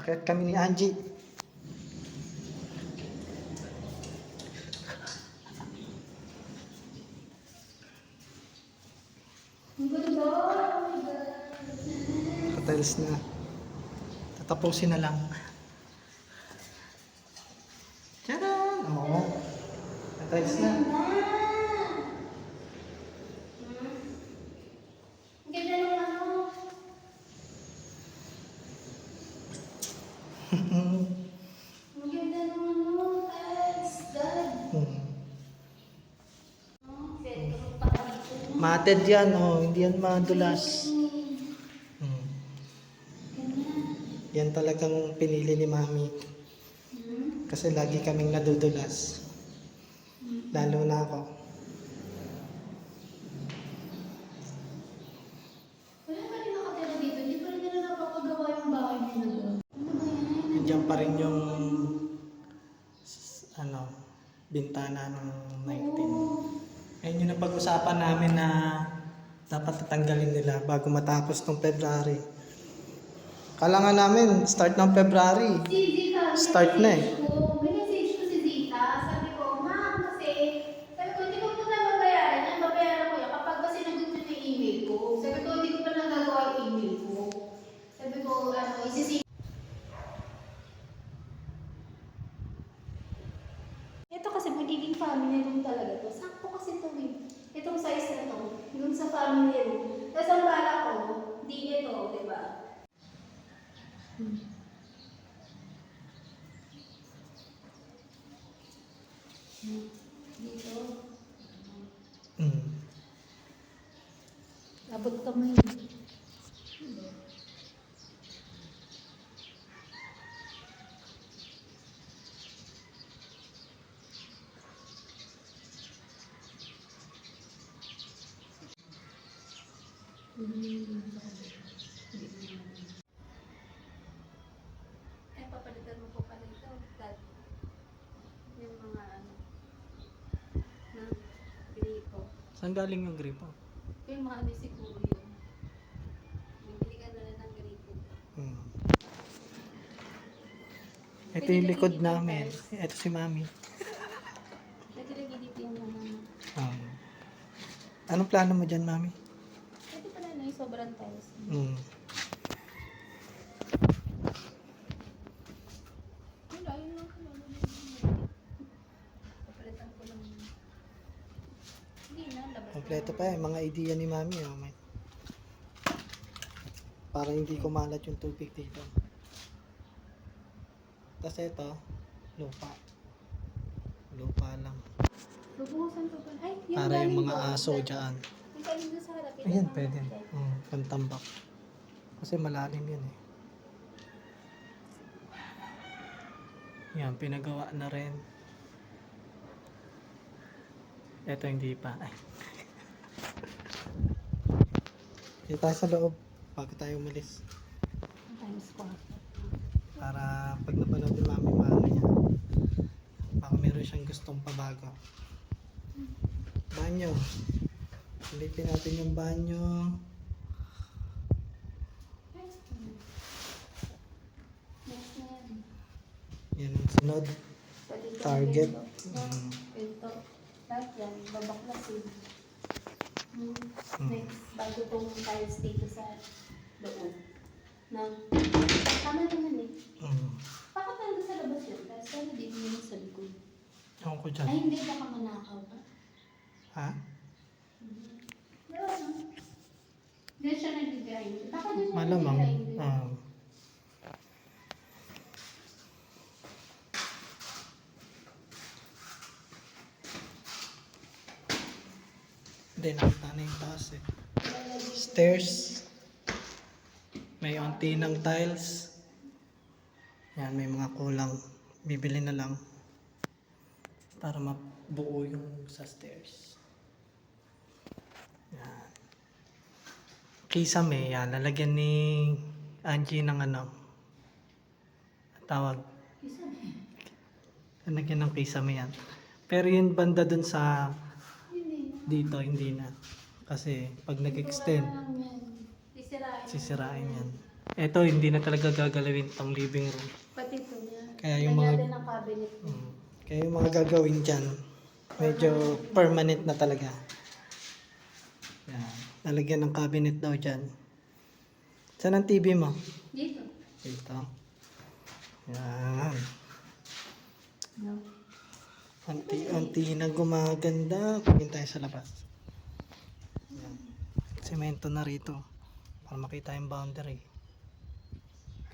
Akyat kami ni Angie. Hotels na. Tatapusin na lang. Tcharam! Oo. Hotels na. Matted yan, oh. Hindi yan madulas. Yan talagang pinili ni Mami. Kasi lagi kaming nadudulas. Lalo na ako. Wala pa rin nakatira dito. Hindi pa rin nila napapagawa yung bahay nila doon. Ano ba yan? Nandiyan pa rin yung bintana ng 19. Ayun yung napag-usapan namin na dapat tatanggalin nila bago matapos ng February. Kala nga namin, start ng February. Si Zita, Start na eh. May message ko si Zita. Sabi ko, ma'am, kasi, sabi ko, hindi ko pa na mabayaran yan. Babayaran ko yan kapag kasi nagot nyo yung email ko. Sabi ko, hindi ko pa nagagawa yung email ko. Sabi ko, isisi. Ito kasi magiging family room talaga to. Sakto kasi ito eh. Itong size na to. Yung sa family room. Tapos ang bala ko, di ito, di ba? Dito. Abot kamay. Papalitan mo po pala ito, Dad. Yung mga na gripo. Saan galing yung gripo? Yung mga siguro yun. Bibili ka na lang ng gripo. Ito yung likod namin. Ito si Mami. Nagilagay dito yung mga. Anong plano mo dyan, Mami? Ito pala na yung sobrang tiles. Wala, yun lang ko lang. Papalitan ko lang. Hindi na, labas. Kompleto pa eh. Mga idea ni Mami. Oh. Para hindi kumalat yung tubig dito. Tapos ito, lupa. Lupa lang. Lubuhusan ko pa. Ay, yung Para yung mga galing aso doon. dyan. Yung galing doon sa harap. Ayan, pwede. Pantambak. Kasi malalim yan eh. Yan, pinagawa na rin. Ito hindi pa. Ay. Dito tayo sa loob bago tayo umalis. Times 4. Para pag napanood ni Mami paano niya. Baka meron siyang gustong pabago. Banyo. Silipin natin yung banyo. Next na yan. Yan ang sunod. Pwede ito, Target. Ito. Lahat yan. Babaklasin. Next. Bago itong tiles dito sa loob. Tama naman eh. Bakit talaga sa labas yun? Tapos ano dito yun sa likod? Ewan ko dyan. Ay hindi, baka manakaw ka. Ha? Diyan siya nag-grind. Baka diyan siya Malamang. nag-grind. Hindi, nakita na yung taas eh. Stairs. May unti ng tiles. Yan, may mga kulang. Bibili na lang. Para mabuo yung sa stairs. Yan. Kisame, yan. Lalagyan ni Angie ng tawag. Lalagyan ng kisame yan. Pero yung banda dun sa dito, hindi na. Kasi pag nag-extend, Sisirain. sisirain yan. Ito, hindi na talaga gagalawin tong living room. Pati ito niya. Kaya yung mga- Lagyan ng cabinet. Kaya yung mga gagawin dyan, medyo permanent na talaga. Yan. Lalagyan ng cabinet daw dyan. Saan ang TV mo? Dito. Dito. Yan. No. Unti-unti na gumaganda. Pagin tayo sa labas. Yan. Semento na rito. Para makita yung boundary.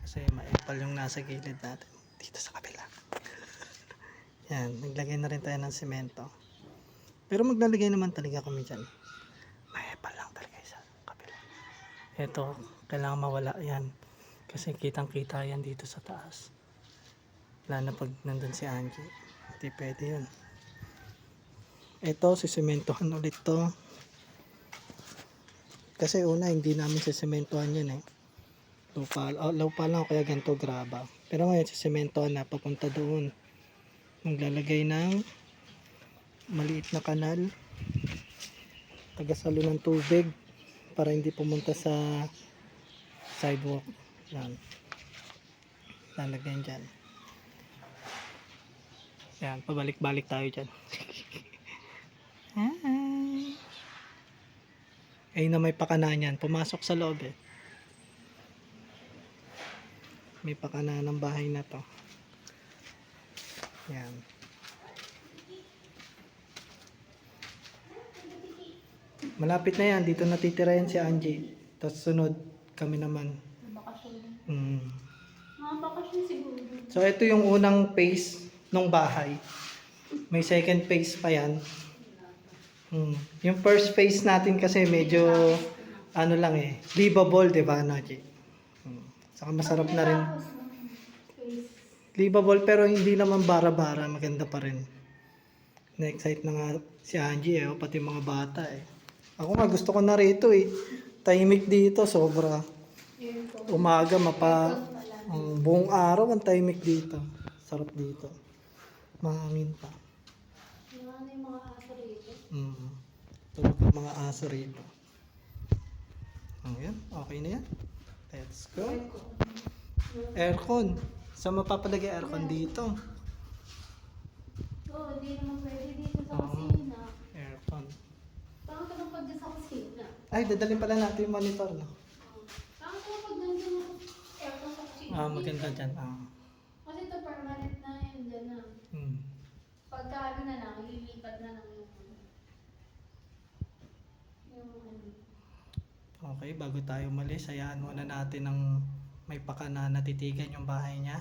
Kasi maipal yung nasa gilid natin. Dito sa kabila. Yan. Naglagay na rin tayo ng semento. Pero maglalagay naman talaga kami dyan. Maipal lang talaga sa kabila. Ito, kailangan mawala yan. Kasi kitang-kita yan dito sa taas. Lalo na pag nandun si Angie. Hindi pwede yun. Ito, sisementohan ulit to. Kasi una, hindi namin sisementohan yun eh. Lupa lang kaya ganito graba. Pero ngayon, sisementohan na papunta doon. Maglalagay ng maliit na kanal. Tagasalo ng tubig para hindi pumunta sa sidewalk. Yan. Lalagyan dyan. Yan, pabalik-balik tayo dyan. Hi! Ay na may pakana yan. Pumasok sa loob eh. May pakana ng bahay na to. Yan. Malapit na yan. Dito natitira yan si Angie. Tapos sunod kami naman. Bakasyon. Mga bakasyon siguro. So ito yung unang phase ng bahay. May second phase pa yan. Yung first phase natin kasi medyo ano lang eh, livable, di ba, Naji? Saka masarap na rin. Livable pero hindi naman bara-bara, maganda pa rin. Na-excite na nga si Angie eh, pati mga bata eh. Ako nga gusto ko na rito eh. Tahimik dito, sobra. Umaga buong araw ang tahimik dito. Sarap dito. Mahangin pa. Ano yung mga aso rito? Tulog ang mga aso rito. Ayan, okay na yan. Let's go. Aircon. Saan mapapalagay aircon dito? Oo, hindi naman pwede dito sa Oo. kusina. Aircon. Parang ka pag sa kusina. Ay, dadalhin pala natin yung monitor, no? Parang ka pag nandun yung aircon sa kusina. Maganda dyan. Kasi ito permanent na yun dyan na. Pagka ano na lang, lilipat na lang yung Okay, bago tayo umalis, hayaan muna natin ng may pakana natitigan yung bahay niya.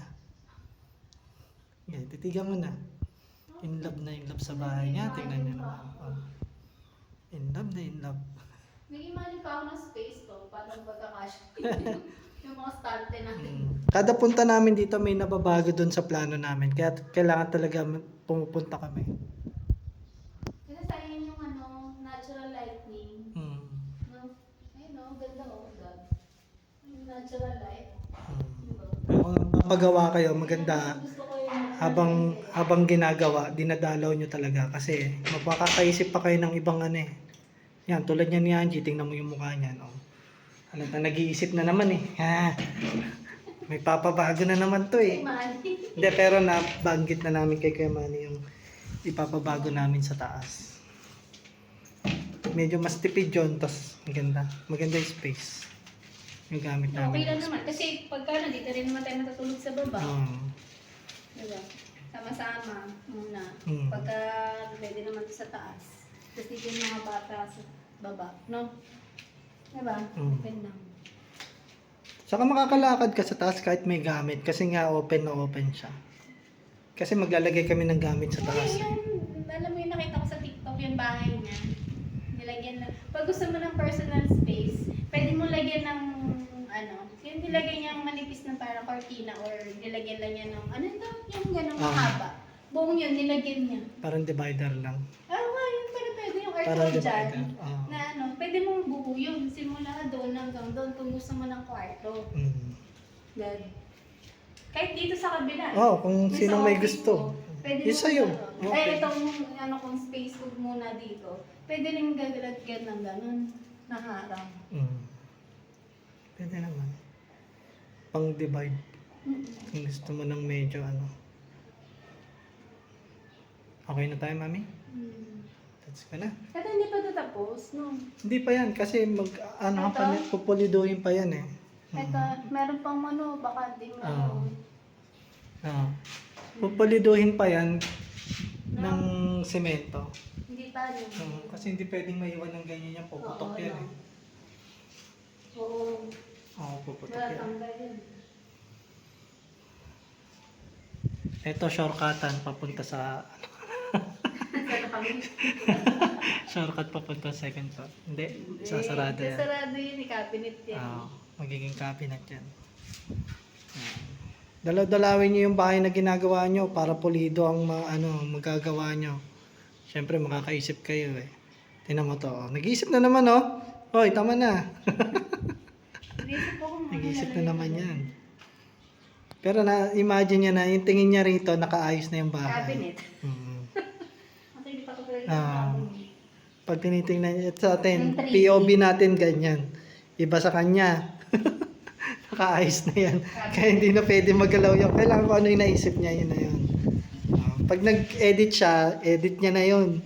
Okay, titigan mo na. In love na in love sa bahay niya. Tingnan niyo naman. In love na in love. Nag-imagine pa ako ng space to, parang pagkakasya. Yung mga stante na. Kada punta namin dito may nababago dun sa plano namin. Kaya kailangan talaga pumupunta kami. Kasi sayang yung ano, natural lighting. No? Ayun o, ganda o. Yung natural light. Diba? Kung mapagawa kayo, maganda. Gusto ko yung Habang ginagawa, dinadalaw nyo talaga. Kasi mapakakaisip pa kayo ng ibang ano eh. Yan, tulad niya ni Angie, tingnan mo yung mukha niya. No? Halata, nag-iisip na naman eh. Ha? May papabago na naman to eh. money. Hindi, pero nabanggit na namin kay Kuya Manny yung ipapabago namin sa taas. Medyo mas tipid yun, tapos maganda. Maganda yung space. Yung gamit namin. Okay lang naman. Kasi pagka nandito rin naman tayo natutulog sa baba. Diba? Sama-sama muna. Pagka pwede naman sa taas. Kasi yung mga bata sa baba. No? Diba? Open lang. Saka makakalakad ka sa taas kahit may gamit kasi nga open na open siya. Kasi maglalagay kami ng gamit sa taas. Alam mo yung nakita ko sa TikTok yung bahay niya. Nilagyan na. Pag gusto mo ng personal space, pwede mo lagyan ng ano, yung nilagyan niyang manipis na parang cortina or nilagyan lang niya ng ano ito, yung ganang mahaba. Buong yun, nilagyan niya. Parang divider lang. Nga, yun pala pwede yung Parang aircon dyan. divider. Na ano, pwede mong buo yun. Simula doon hanggang doon kung gusto mo ng kwarto. God. Kahit dito sa kabila. Kung Yung sino sa may office gusto. mo, pwede Yung mo sa'yo. ano. Ay, itong ano kung space ko muna dito. Pwede rin gagalagyan ng ganun. Na harang. Pwede naman. pang divide. Mm. Kung gusto mo ng medyo ano. Okay na tayo, mami? Mm. That's ka na. Ito hindi pa ito tapos, no? Hindi pa yan kasi ano pa, Ito? pupuliduhin pa yan eh. Ito, meron pang ano, bakanting Oo. ano. Pupuliduhin pa yan ng semento. Hindi pa yun. Kasi hindi pwedeng maiwan ng ganyan yan, puputok Oo, yan ano. eh. Oo. Oo, puputok Wala yan. tanggal yun. Ito, shortcutan papunta sa Saan kami? shortcut papunta sa second floor. Hindi, sasarado yan. Sasarado yun, cabinet yan. Magiging cabinet yan. Dalaw-dalawin nyo yung bahay na ginagawa nyo para pulido ang magagawa nyo. Siyempre makakaisip kayo eh. Tingnan mo to. Oh. Nag-iisip na naman oh. Hoy, tama na. Nag-iisip ako mga Nag-iisip na naman yan. Pero na-imagine niya na yung tingin niya rito, nakaayos na yung bahay. cabinet. Kasi hindi pa ko talaga cabinet. Pag tinitingnan niya sa atin, Yung 3D. POV natin ganyan. Iba sa kanya. Nakaayos na yan. Kaya hindi na pwede magalaw yun. Kailangan ko ano yung naisip niya, yun na yun. Pag nag-edit siya, edit niya na yun.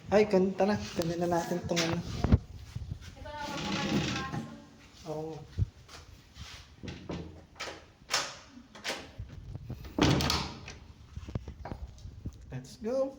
Ay, tara. Kunin na natin itong ano. Ito na ako kumain ng aso. Oo. Let's go.